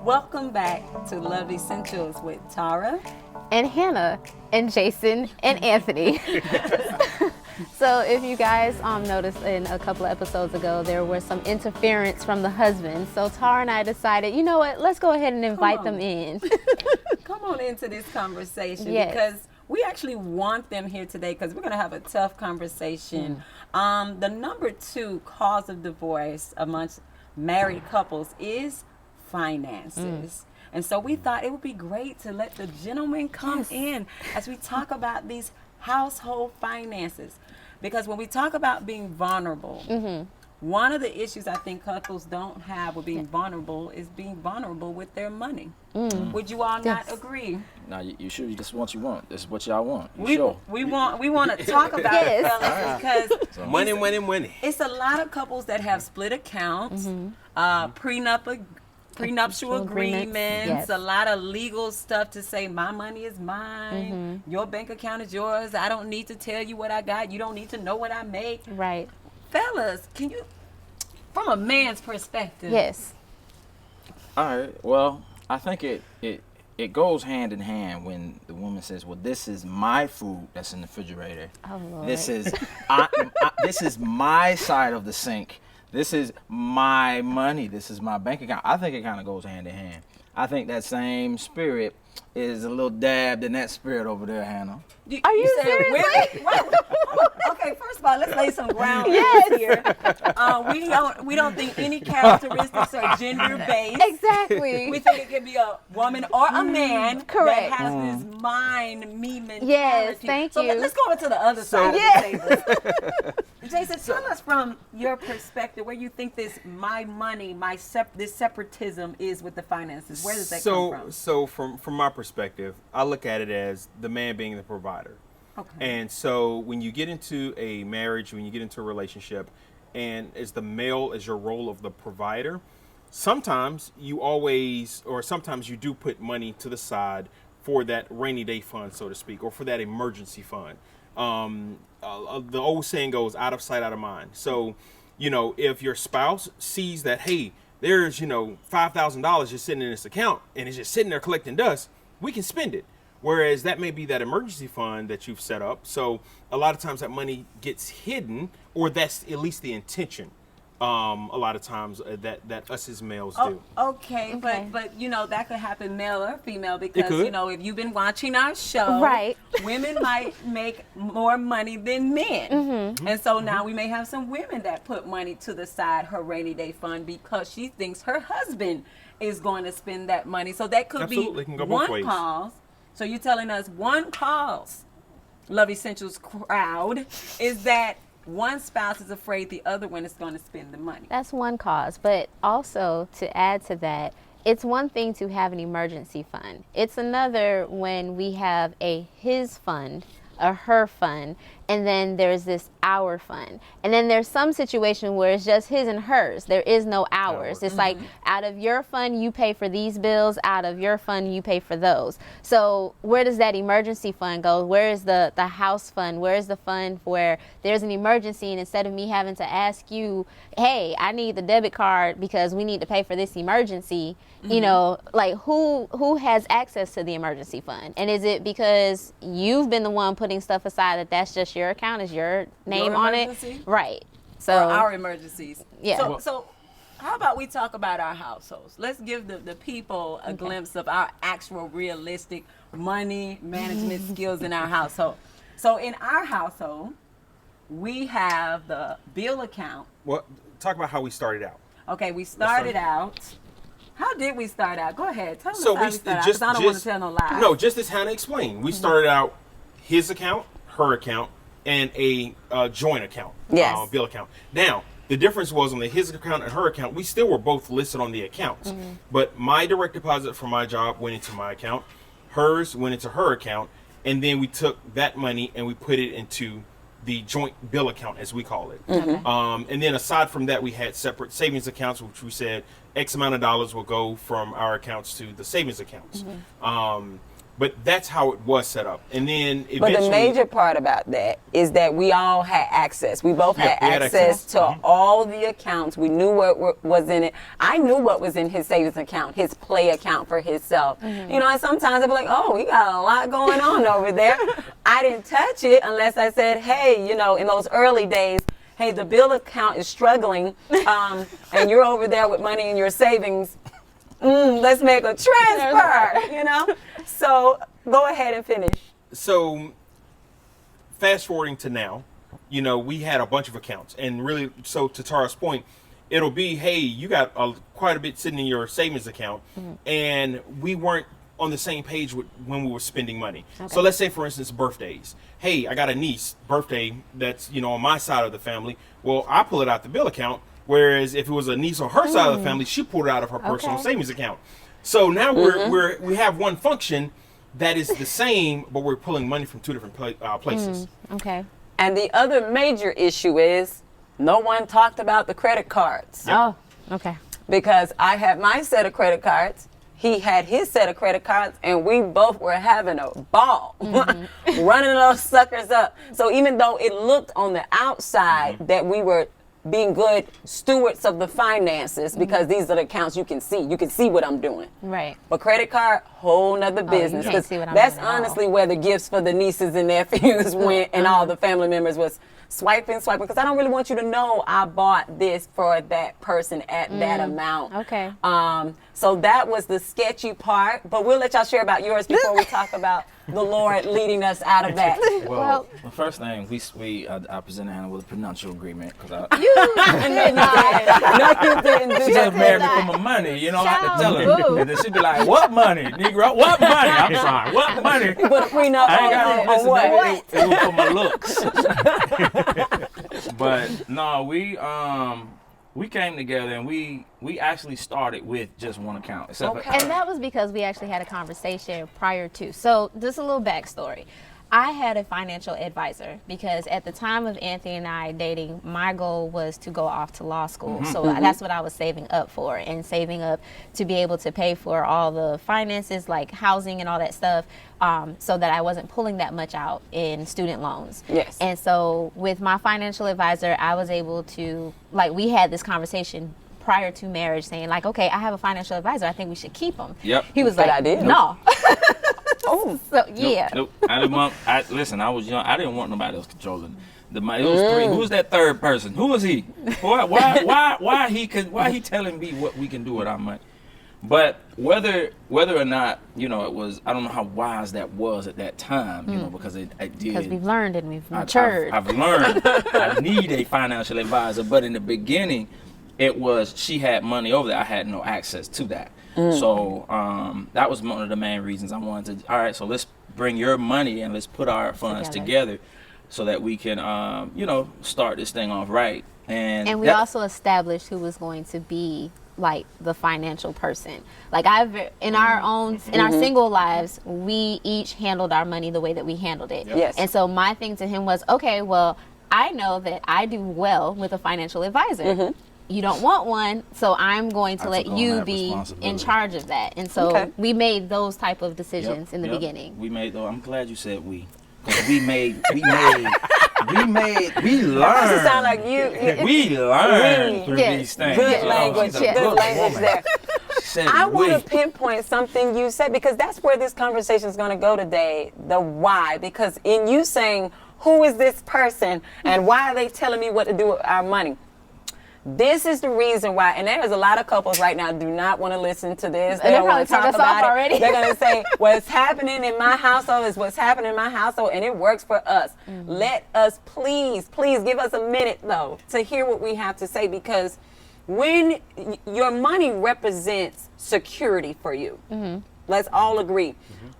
Welcome back to Love Essentials with Tara and Hannah and Jason and Anthony. So if you guys noticed in a couple of episodes ago, there was some interference from the husband. So Tara and I decided, you know what, let's go ahead and invite them in. Come on into this conversation Yes. because we actually want them here today because we're going to have a tough conversation. The number 2 cause of divorce amongst married couples is finances. And so we thought it would be great to let the gentlemen come in as we talk about these household finances. Because when we talk about being vulnerable, one of the issues I think couples don't have with being vulnerable is being vulnerable with their money. Would you all not agree? No, you sure? This is what you want. This is what y'all want. We want to talk about it, fellas, because Money. it's a lot of couples that have split accounts, prenuptial agreements, Yes. a lot of legal stuff to say my money is mine, your bank account is yours, I don't need to tell you what I got, you don't need to know what I make. Right. Fellas, can you, from a man's perspective? Yes. All right. Well, I think it goes hand in hand when the woman says, "Well, this is my food that's in the refrigerator. Oh, Lord. This is this is my side of the sink. This is my money. This is my bank account." I think it kind of goes hand in hand. I think that same spirit is a little dabbed in that spirit over there, Hannah. Are you said serious? women? Okay, first of all, let's lay some ground here. We don't think any characteristics are gender based. Exactly. We think it can be a woman or a man Correct. that has this mind, me mentality. Yes, thank so you. Let's go over to the other side of the table. Jason, tell us from your perspective where you think this my money, this separatism is with the finances. Where does that come from? So from my perspective, I look at it as the man being the provider. Okay. And so when you get into a marriage, when you get into a relationship, and as the male as your role of the provider, sometimes you do put money to the side for that rainy day fund, so to speak, or for that emergency fund. The old saying goes, out of sight, out of mind. So, if your spouse sees that, hey, there's, $5,000 just sitting in this account and it's just sitting there collecting dust, we can spend it. Whereas that may be that emergency fund that you've set up. So a lot of times that money gets hidden, or that's at least the intention. A lot of times that us as males do. Okay, but that could happen male or female because if you've been watching our show, Right. women might make more money than men, and so now we may have some women that put money to the side, her rainy day fund, because she thinks her husband is going to spend that money. So that could Absolutely. be It can go both one ways. cause. So you're telling us one cause, Love Essentials crowd, is that one spouse is afraid the other one is going to spend the money. That's one cause, but also to add to that, it's one thing to have an emergency fund. It's another when we have a his fund, a her fund, and then there's this our fund. And then there's some situation where it's just his and hers. There is no ours. It's like out of your fund, you pay for these bills. Out of your fund, you pay for those. So where does that emergency fund go? Where is the house fund? Where is the fund where there's an emergency and instead of me having to ask you, hey, I need the debit card because we need to pay for this emergency, like who has access to the emergency fund? And is it because you've been the one putting stuff aside that's just your account, is your name Your on emergency? it? Right. So Or our emergencies. Yeah. So how about we talk about our households? Let's give the people a glimpse of our actual realistic money management skills in our household. So in our household, we have the bill account. Well, talk about how we started out. Okay, we started out. How did we start out? Go ahead. Tell us So how we started out, 'cause I don't want to tell no lies. No, just as Hannah explained, we started out his account, her account, and a joint account, Yes. bill account. Now, the difference was on the his account and her account, we still were both listed on the accounts. But my direct deposit for my job went into my account, hers went into her account, and then we took that money and we put it into the joint bill account, as we call it. And then aside from that, we had separate savings accounts, which we said X amount of dollars will go from our accounts to the savings accounts. But that's how it was set up. And then eventually, But the major part about that is that we all had access. We both had we had access access. to all the accounts. We knew what was in it. I knew what was in his savings account, his play account for himself. You know, and sometimes I'd be like, oh, we got a lot going on over there. I didn't touch it unless I said, hey, you know, in those early days, hey, the bill account is struggling, and you're over there with money in your savings. Let's make a transfer, you know? So go ahead and finish. so fast forwarding to now, you know, we had a bunch of accounts, and really, so to Tara's point, it'll be, hey, you got quite a bit sitting in your savings account, and we weren't on the same page with when we were spending money. So let's say, for instance, birthdays. Hey, I got a niece birthday that's, you know, on my side of the family. Well, I pull it out the bill account, whereas if it was a niece on her side of the family, she pulled it out of her personal savings account. So now we have one function that is the same, but we're pulling money from two different places. Okay. And the other major issue is no one talked about the credit cards. Oh, okay. Because I had my set of credit cards, he had his set of credit cards, and we both were having a ball running those suckers up. So even though it looked on the outside that we were being good stewards of the finances, because these are the accounts you can see what I'm doing. Right. But credit card, whole nother business. you can't see what I'm That's doing at all. honestly where the gifts for the nieces and nephews went, and all the family members was swiping, because I don't really want you to know I bought this for that person at that amount. Okay. So that was the sketchy part, but we'll let y'all share about yours before we talk about the Lord leading us out of that. Well, the first thing I presented Hannah with a prenuptial agreement because You did not. No, you didn't do she just that. married me for my money. You know, I had to tell Child, her, boo. and then she'd be like, "What money, Negro? What money? I'm sorry, what money?" Put a prenup I ain't got on no listen, what? baby. It was for my looks. But no, we came together and we actually started with just one account. Except for, And that was because we actually had a conversation prior to. So just a little backstory. I had a financial advisor because at the time of Anthony and I dating, my goal was to go off to law school. So that's what I was saving up for, and saving up to be able to pay for all the finances like housing and all that stuff, so that I wasn't pulling that much out in student loans. Yes. And so with my financial advisor, I was able to, like, we had this conversation prior to marriage saying like, okay, I have a financial advisor. I think we should keep him. Yep. He was Good like, idea. no. Oh, So yeah. Nope. I didn't want. Listen, I was young. I didn't want nobody else controlling the money. It was three. Who was that third person? Who was he? Why he telling me what we can do with our money? But whether or not, you know, it was, I don't know how wise that was at that time, you know, because it did. Because we've learned and we've matured. I've learned I need a financial advisor, but in the beginning, it was she had money over there. I had no access to that. So that was one of the main reasons I wanted to. All right, so let's bring your money and let's put our funds together so that we can, you know, start this thing off right. And we also established who was going to be like the financial person. Like in our single lives, we each handled our money the way that we handled it. Yes. And so my thing to him was, okay, well, I know that I do well with a financial advisor. You don't want one, so I'm going to let took on you that be in responsibility. charge of that. And so we made those type of decisions in the Yep. beginning. We made though. I'm glad you said we. 'Cause we learned. it sound like you We learned through Yes. these things. good Oh, language, she's a good good language woman. there. She said I we. want to pinpoint something you said, because that's where this conversation is going to go today, the why. Because in you saying, who is this person and why are they telling me what to do with our money? This is the reason why, and there's a lot of couples right now do not want to listen to this. They They're don't want to probably talk turned us off about it. already. They're going to say, what's happening in my household is what's happening in my household, and it works for us. Let us please give us a minute, though, to hear what we have to say, because when your money represents security for you, let's all agree.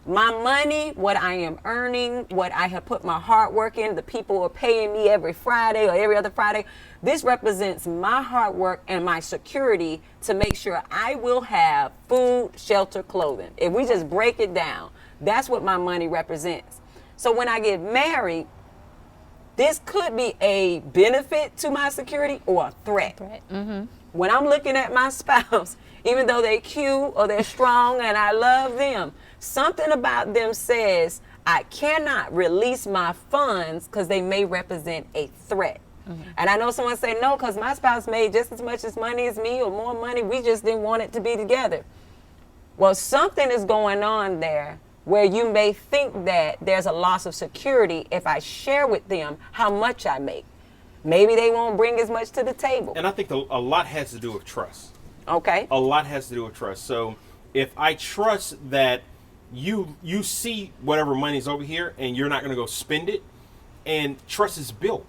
My money, what I am earning, what I have put my hard work in, the people who are paying me every Friday or every other Friday, this represents my hard work and my security to make sure I will have food, shelter, clothing. If we just break it down, that's what my money represents. So when I get married, this could be a benefit to my security or a threat. when I'm looking at my spouse, even though they're cute or they're strong and I love them, something about them says I cannot release my funds because they may represent a threat. And I know someone say, no, because my spouse made just as much as money as me or more money. We just didn't want it to be together. Well, something is going on there where you may think that there's a loss of security if I share with them how much I make. Maybe they won't bring as much to the table. And I think a lot has to do with trust. Okay. A lot has to do with trust. So if I trust that you see whatever money's over here and you're not going to go spend it, and trust is built.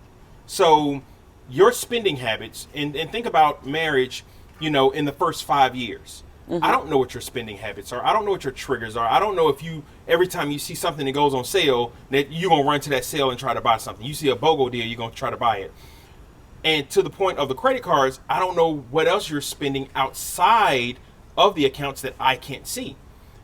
So your spending habits, and think about marriage, in the first 5 years. I don't know what your spending habits are. I don't know what your triggers are. I don't know if every time you see something that goes on sale, that you're going to run to that sale and try to buy something. You see a BOGO deal, you're going to try to buy it. And to the point of the credit cards, I don't know what else you're spending outside of the accounts that I can't see.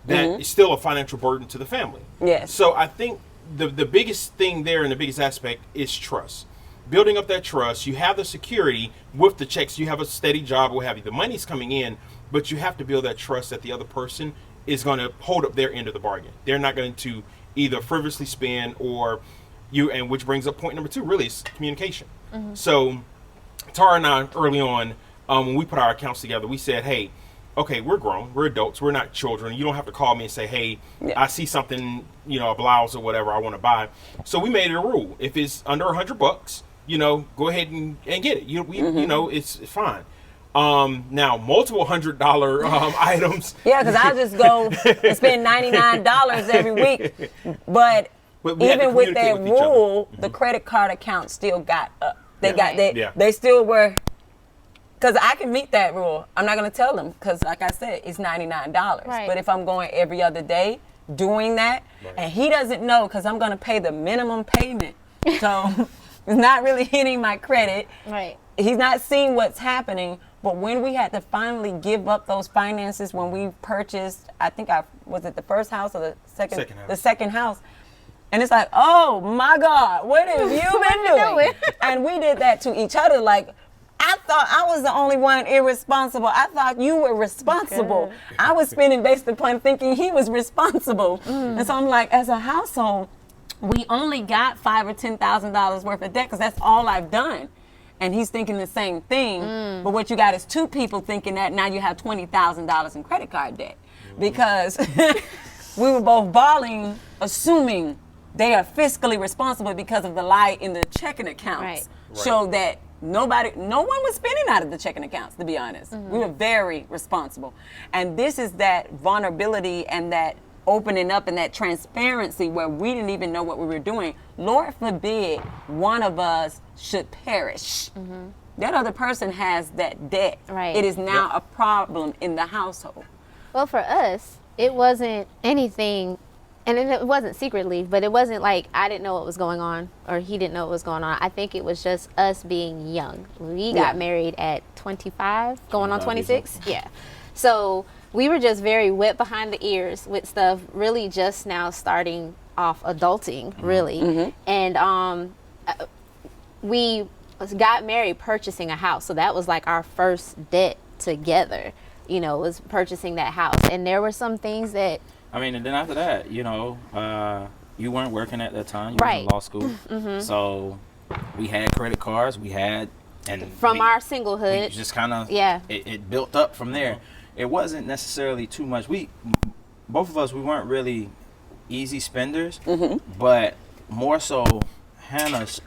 That is still a financial burden to the family. Yes. So I think the biggest thing there and the biggest aspect is trust. Building up that trust, you have the security with the checks, you have a steady job, what have you. The money's coming in, but you have to build that trust that the other person is going to hold up their end of the bargain. They're not going to either frivolously spend or and which brings up point number 2, really, is communication. So Tara and I, early on, when we put our accounts together, we said, hey, okay, we're grown, we're adults, we're not children. You don't have to call me and say, hey, I see something, a blouse or whatever I want to buy. So we made it a rule. If it's under $100, go ahead and get it. It's fine. Now multiple $100 items. Yeah, because I just go and spend $99 every week. But even with that rule, the credit card account still got up. They still were, because I can meet that rule. I'm not going to tell them because, like I said, it's $99. Right. But if I'm going every other day doing that, and he doesn't know because I'm going to pay the minimum payment. So it's not really hitting my credit. Right. He's not seeing what's happening. But when we had to finally give up those finances when we purchased, I think was it the first house or the second house. The second house. And it's like, oh my God, what have you been doing? And we did that to each other. Like, I thought I was the only one irresponsible. I thought you were responsible. Good. I was spending based upon thinking he was responsible. And so I'm like, as a household, we only got $5,000 or $10,000 worth of debt because that's all I've done. And he's thinking the same thing. But what you got is 2 people thinking that now you have $20,000 in credit card debt. Because we were both bawling, assuming they are fiscally responsible because of the lie in the checking accounts. Right. Show that no one was spending out of the checking accounts, to be honest. We were very responsible. And this is that vulnerability and that opening up and that transparency where we didn't even know what we were doing. Lord forbid one of us should perish. That other person has that debt. Right. It is now a problem in the household. Well, for us, it wasn't anything, and it wasn't secretly, but it wasn't like I didn't know what was going on or he didn't know what was going on. I think it was just us being young. We got married at 25, going on 26. Yeah. So we were just very wet behind the ears with stuff, really just now starting off adulting, really. And we got married purchasing a house. So that was like our first debt together, was purchasing that house. And there were some things that... and then after that, you weren't working at that time. You were in law school. So we had credit cards. From our singlehood. We just kind of... Yeah. It built up from there. It wasn't necessarily too much. Both of us, we weren't really easy spenders, but more so Hannah's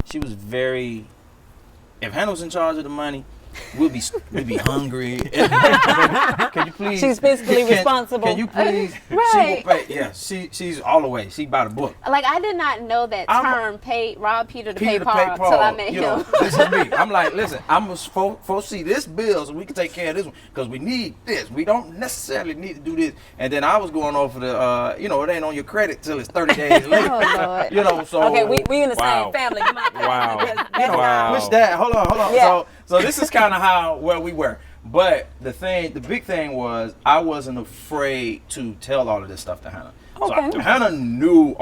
she was very, if Hannah was in charge of the money, we'd be hungry. Can you please? She's fiscally responsible. Can you please? Right. She will pay. Yeah, she's all the way. She by the book. Like, I did not know that term, rob Peter to pay Paul, until I met him. This is me. I'm like, listen, I'm going to foresee this bill so we can take care of this one because we need this. We don't necessarily need to do this. And then I was going over the, it ain't on your credit till it's 30 days later. Oh, Lord. So. Okay, we in the same family. You might Which that, hold on. Yeah. So this is kind of where we were. But the big thing was I wasn't afraid to tell all of this stuff to Hannah. Okay. So Hannah knew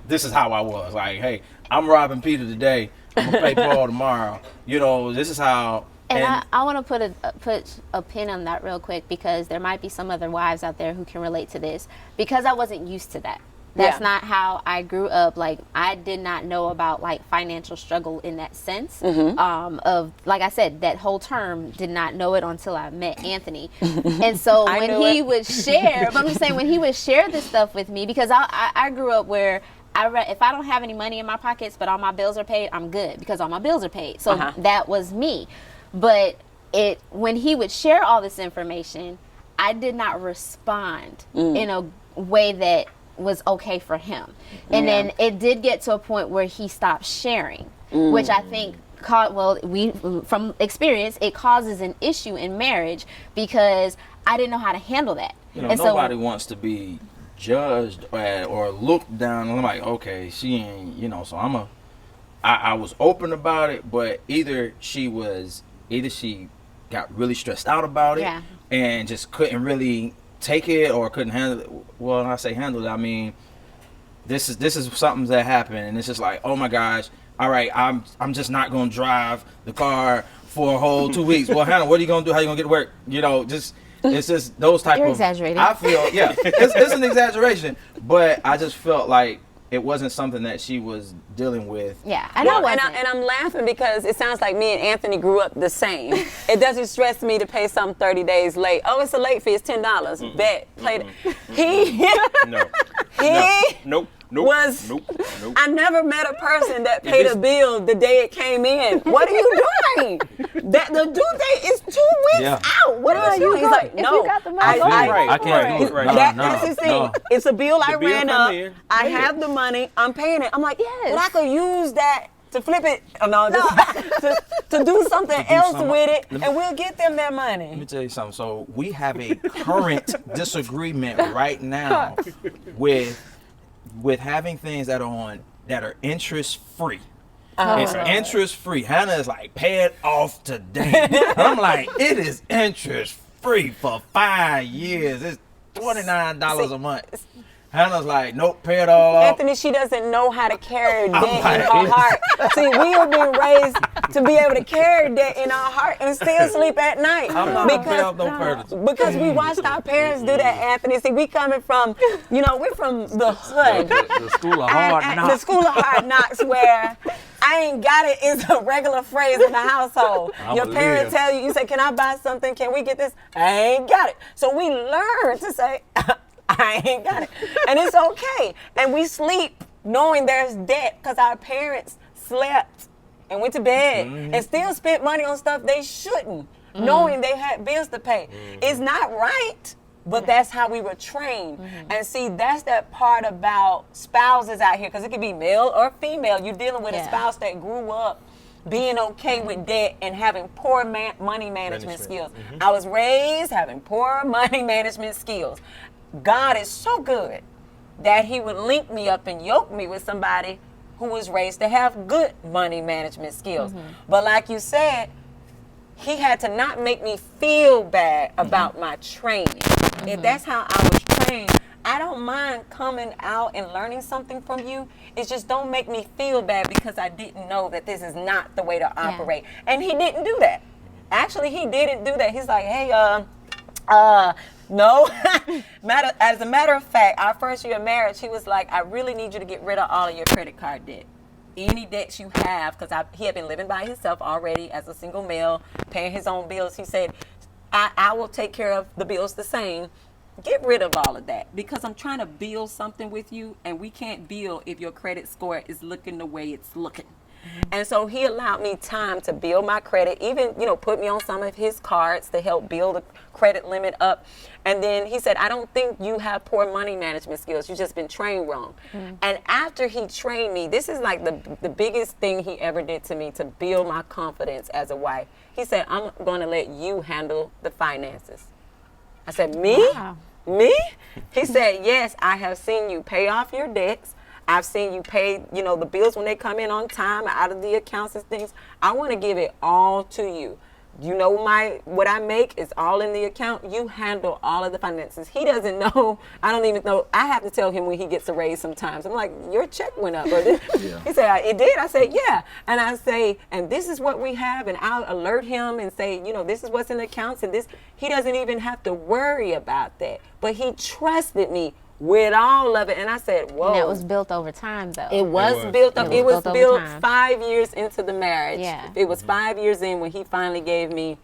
this is how I was. Like, hey, I'm robbing Peter today. I'm going to pay Paul tomorrow. This is how And I want to put a pin on that real quick, because there might be some other wives out there who can relate to this, because I wasn't used to that. That's not how I grew up. Like, I did not know about like financial struggle in that sense. Of, like I said, that whole term, did not know it until I met Anthony. And so when he would share, but I'm just saying, when he would share this stuff with me, because I grew up where if I don't have any money in my pockets, but all my bills are paid, I'm good, because all my bills are paid. So that was me. But when he would share all this information, I did not respond in a way that was okay for him. And then it did get to a point where he stopped sharing, which I think from experience, it causes an issue in marriage, because I didn't know how to handle that. And nobody wants to be judged or looked down. I'm like, okay, she ain't, so I was open about it, but either she got really stressed out about it and just couldn't really take it, or couldn't handle it. Well, when I say handle it, I mean this is something that happened, and it's just like, oh my gosh, all right, I'm just not gonna drive the car for a whole 2 weeks. Well, Hannah, what are you gonna do? How you gonna get to work? It's just those type You're of. exaggerating. I feel it's an exaggeration, but I just felt like it wasn't something that she was dealing with. Yeah, I know. And I'm laughing because it sounds like me and Anthony grew up the same. It doesn't stress me to pay something 30 days late. Oh, it's a late fee. It's $10. Bet. Play Nope. I never met a person that paid a bill the day it came in. What are you doing? That the due date is 2 weeks out. What are you doing? He's like, no. If you got the money, I can't do it right now. That's his thing. It's a bill I bill ran come up. in. I have the money. I'm paying it. I'm like, Yes. but I could use that to flip it. To do something else with it, and we'll get them their money. Let me tell you something. So we have a current disagreement right now with having things that are interest free. It's interest free. Hannah is like, pay it off today. I'm like, it is interest free for 5 years. It's $29 a month. Hannah's like, nope, pay it all off. Anthony, she doesn't know how to carry debt in her heart. See, we are being raised to be able to carry debt in our heart and still sleep at night. I'm not gonna pay off no furniture. Because we watched our parents do that, Anthony. See, we coming from, we're from the hood. The school of hard knocks. The school of hard knocks, where I ain't got it is a regular phrase in the household. Your parents tell you say, can I buy something? Can we get this? I ain't got it. So we learn to say, I ain't got it. And it's okay. And we sleep knowing there's debt because our parents slept and went to bed and still spent money on stuff they shouldn't, knowing they had bills to pay. It's not right, but that's how we were trained. And see, that's that part about spouses out here, because it could be male or female. You're dealing with a spouse that grew up being okay with debt and having poor money management skills. I was raised having poor money management skills. God is so good that he would link me up and yoke me with somebody who was raised to have good money management skills. But like you said, he had to not make me feel bad about my training. If that's how I was trained, I don't mind coming out and learning something from you. It's just don't make me feel bad because I didn't know that this is not the way to operate. And he didn't do that. Actually, he didn't do that. He's like, hey, no. As a matter of fact, our first year of marriage, he was like, I really need you to get rid of all of your credit card debt. Any debts you have, because he had been living by himself already as a single male, paying his own bills. He said, I will take care of the bills the same. Get rid of all of that, because I'm trying to build something with you, and we can't build if your credit score is looking the way it's looking. And so he allowed me time to build my credit, even, put me on some of his cards to help build a credit limit up. And then he said, I don't think you have poor money management skills. You've just been trained wrong. And after he trained me, this is like the biggest thing he ever did to me to build my confidence as a wife. He said, I'm going to let you handle the finances. I said, me? Wow. Me? He said, yes, I have seen you pay off your debts. I've seen you pay, the bills when they come in on time, out of the accounts and things. I want to give it all to you. you know what I make is all in the account. You handle all of the finances. He doesn't know. I don't even know. I have to tell him when he gets a raise sometimes. I'm like, your check went up. Or this. Yeah. He said, it did? I say, yeah. And I say, and this is what we have. And I'll alert him and say, this is what's in the accounts and this. He doesn't even have to worry about that. But he trusted me with all of it. And I said, whoa. And that was built over time, though. It was was. built up. It It was was built built over time. 5 years into the marriage. Yeah. It was 5 years in when he finally gave me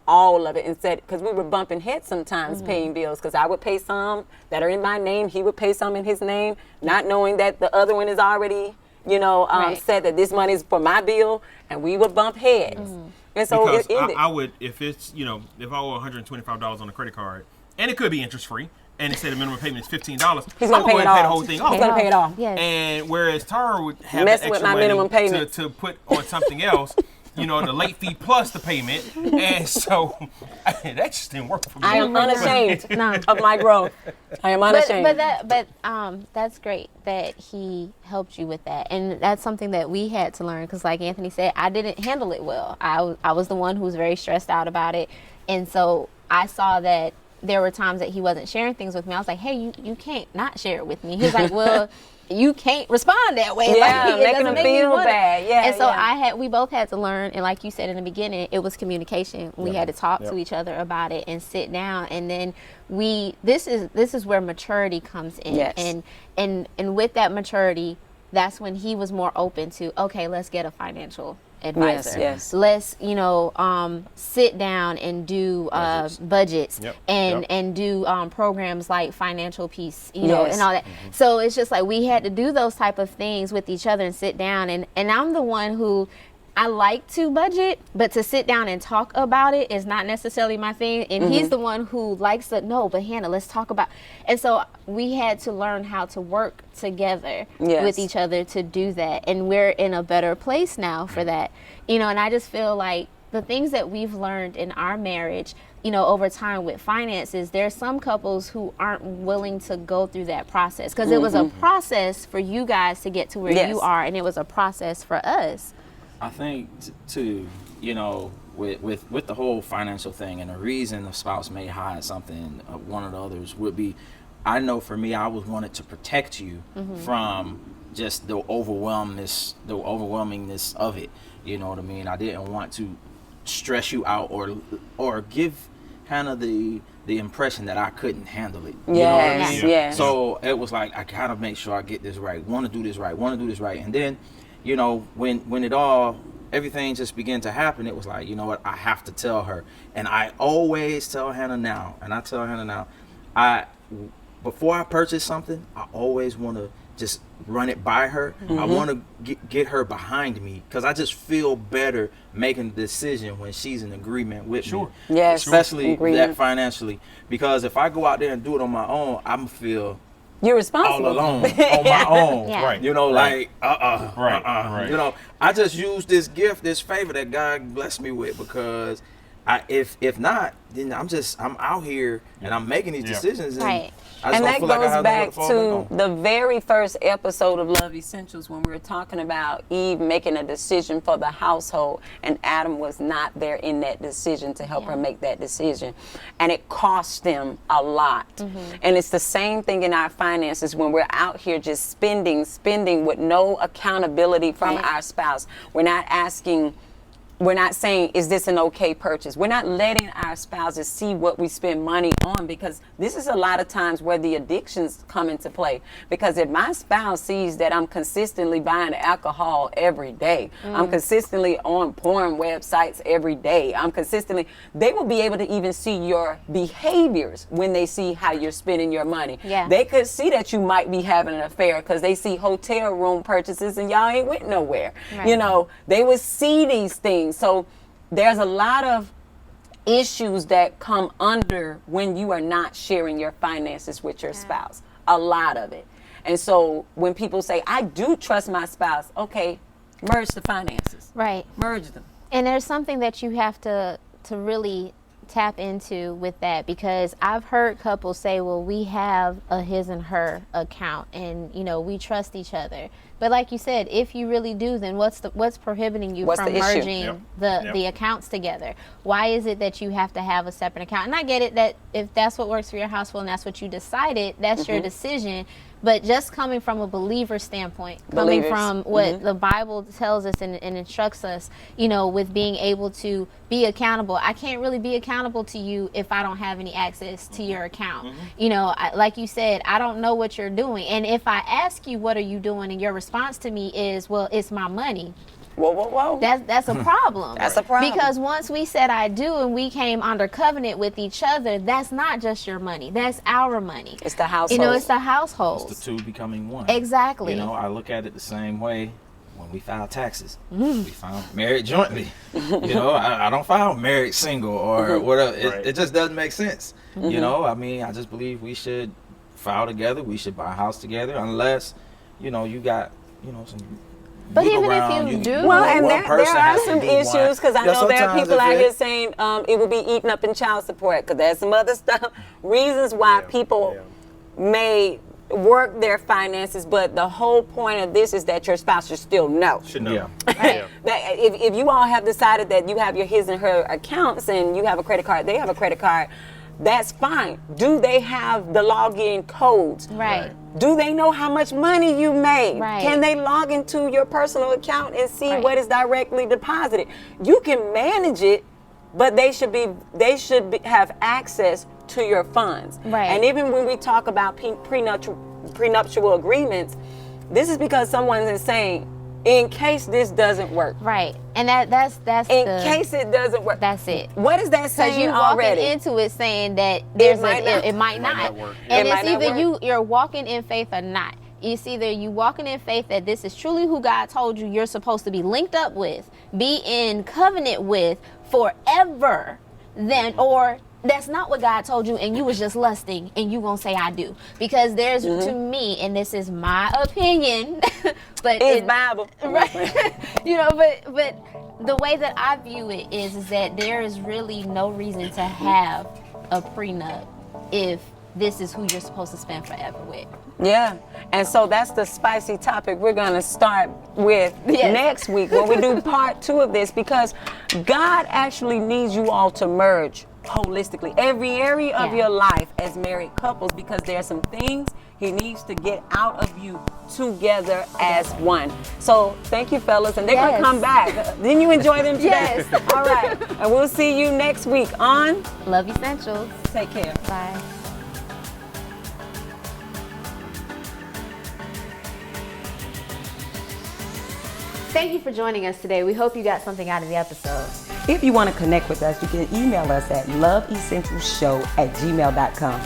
all of it and said, because we were bumping heads sometimes paying bills, because I would pay some that are in my name. He would pay some in his name, not knowing that the other one is already, Right. said that this money is for my bill, and we would bump heads. And so Because it ended. I would, if it's, if I owe $125 on a credit card, and it could be interest free, and it said the minimum payment is $15, He's I'm going to pay go it ahead and pay the off. whole thing He's off. going to pay it off. Yes. And whereas Tara would have Mess that with extra my money minimum payment. to put on something else, the late fee plus the payment, and so that just didn't work for me. I am unashamed No. of my growth. I am unashamed. But that's great that he helped you with that, and that's something that we had to learn, because like Anthony said, I didn't handle it well. I was the one who was very stressed out about it, and so I saw that there were times that he wasn't sharing things with me. I was like, hey, you can't not share it with me. He was like, well, you can't respond that way. Yeah, it making doesn't him make me feel wanna- bad. Yeah, And so yeah. we both had to learn, and like you said in the beginning, it was communication. We had to talk to Yep. each other about it and sit down, and then this is where maturity comes in. Yes. And with that maturity, that's when he was more open to, okay, let's get a financial advisor. yes. Let's, sit down and do budgets Yep, and yep. and do programs like Financial Peace, Yes. and all that. So it's just like we had to do those type of things with each other and sit down. And I'm the one who, I like to budget, but to sit down and talk about it is not necessarily my thing. And he's the one who likes to, no, but Hannah, let's talk about. And so we had to learn how to work together Yes. with each other to do that. And we're in a better place now for that. And I just feel like the things that we've learned in our marriage, over time with finances, there's some couples who aren't willing to go through that process, because it was a process for you guys to get to where Yes. you are, and it was a process for us. I think too, with the whole financial thing, and the reason the spouse may hide something, one or the others would be, I know for me, I was wanted to protect you from just the overwhelmingness of it. You know what I mean? I didn't want to stress you out or give Hannah the impression that I couldn't handle it. You know what I Yes, mean? yes. So it was like, I gotta make sure I get this right. Want to do this right. And then, when it all, everything just began to happen, it was like, you know what, I have to tell her. And I always tell Hannah now, before I purchase something, I always want to just run it by her. I want to get her behind me, because I just feel better making the decision when she's in agreement with me. Yes, Especially agreement. that financially. Because if I go out there and do it on my own, I'm feel You're all responsible. alone on my own. Yeah. Right. Like, Right. I just use this gift, this favor that God blessed me with, because if not, then I'm out here and I'm making these Yeah. decisions, and Right. I just And don't that feel like I goes have back nowhere to fall to back on. the very first episode of Love Essentials, when we were talking about Eve making a decision for the household, and Adam was not there in that decision to help her make that decision. And it cost them a lot. And it's the same thing in our finances when we're out here just spending with no accountability from Right. our spouse. We're not saying, is this an okay purchase? We're not letting our spouses see what we spend money on, because this is a lot of times where the addictions come into play. Because if my spouse sees that I'm consistently buying alcohol every day, I'm consistently on porn websites every day, they will be able to even see your behaviors when they see how you're spending your money. Yeah. They could see that you might be having an affair because they see hotel room purchases and y'all ain't went nowhere. Right. They would see these things. So there's a lot of issues that come under when you are not sharing your finances with your spouse. A lot of it. And so when people say, I do trust my spouse, okay, merge the finances. Right. Merge them. And there's something that you have to really tap into with that, because I've heard couples say, well, we have a his and her account, and we trust each other. But like you said, if you really do, then what's prohibiting you What's from the issue? merging Yep. the Yep. accounts together? Why is it that you have to have a separate account? And I get it that if that's what works for your household and that's what you decided, that's your decision. But just coming from a believer standpoint, coming Believers. from what the Bible tells us and instructs us, you know, with being able to be accountable. I can't really be accountable to you if I don't have any access to your account. You know, like you said, I don't know what you're doing. And if I ask you, what are you doing? And your response to me is, well, it's my money. Whoa. That's a problem. That's a problem. Because once we said I do and we came under covenant with each other, that's not just your money. That's our money. It's the household. You know, it's the household. It's the two becoming one. Exactly. You know, I look at it the same way when we file taxes. We file married jointly. You know, I don't file married single or whatever. Right. It just doesn't make sense. You know, I mean, I just believe we should file together. We should buy a house together unless, you know, you got, you know, some. But wiggle even if round. you do- Well, one and there person are has to some do one. issues because I Yeah, know there are sometimes people if out it- here saying it will be eaten up in child support because there's some other stuff, reasons why Yeah, people yeah. may work their finances, but the whole point of this is that your spouse should still know. Should know. Yeah. Yeah. That if you all have decided that you have your his and her accounts and you have a credit card, they have a credit card, that's fine. Do they have the login codes? Right. Do they know how much money you made? Right. Can they log into your personal account and see Right. what is directly deposited? You can manage it, but they should have access to your funds. Right. And even when we talk about prenuptial agreements, this is because someone is saying, in case this doesn't work, Right. And that's in case it doesn't work, that's it. what is that Because saying you walking already? into it saying that there's might not. it might It might not. not work. And It it's might not either work. you're walking in faith or not. It's either you walking in faith that this is truly who God told you you're supposed to be linked up with, be in covenant with forever, then or that's not what God told you and you was just lusting and you gonna say I do. Because there's to me, and this is my opinion, but It's Bible. right. You know, but the way that I view it is that there is really no reason to have a prenup if this is who you're supposed to spend forever with. Yeah, and so that's the spicy topic we're going to start with Yes. next week when we do part 2 of this, because God actually needs you all to merge holistically every area of Yeah. your life as married couples, because there are some things he needs to get out of you together as one. So thank you, fellas, and they're going Yes. to come back. Didn't you enjoy them today? Yes. All right, and we'll see you next week on Love Essentials. Take Care. Bye. Thank you for joining us today. We hope you got something out of the episode. If you want to connect with us, you can email us at loveessentialshow@gmail.com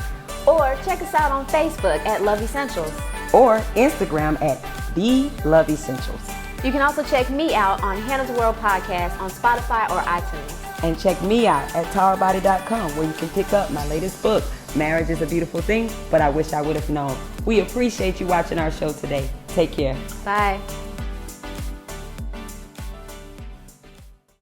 Or check us out on Facebook at Love Essentials. or Instagram at The Love Essentials. You can also check me out on Hannah's World Podcast on Spotify or iTunes. And check me out at TaraBody.com, where you can pick up my latest book, Marriage is a Beautiful Thing, But I Wish I Would Have Known. We appreciate you watching our show today. Take care. Bye.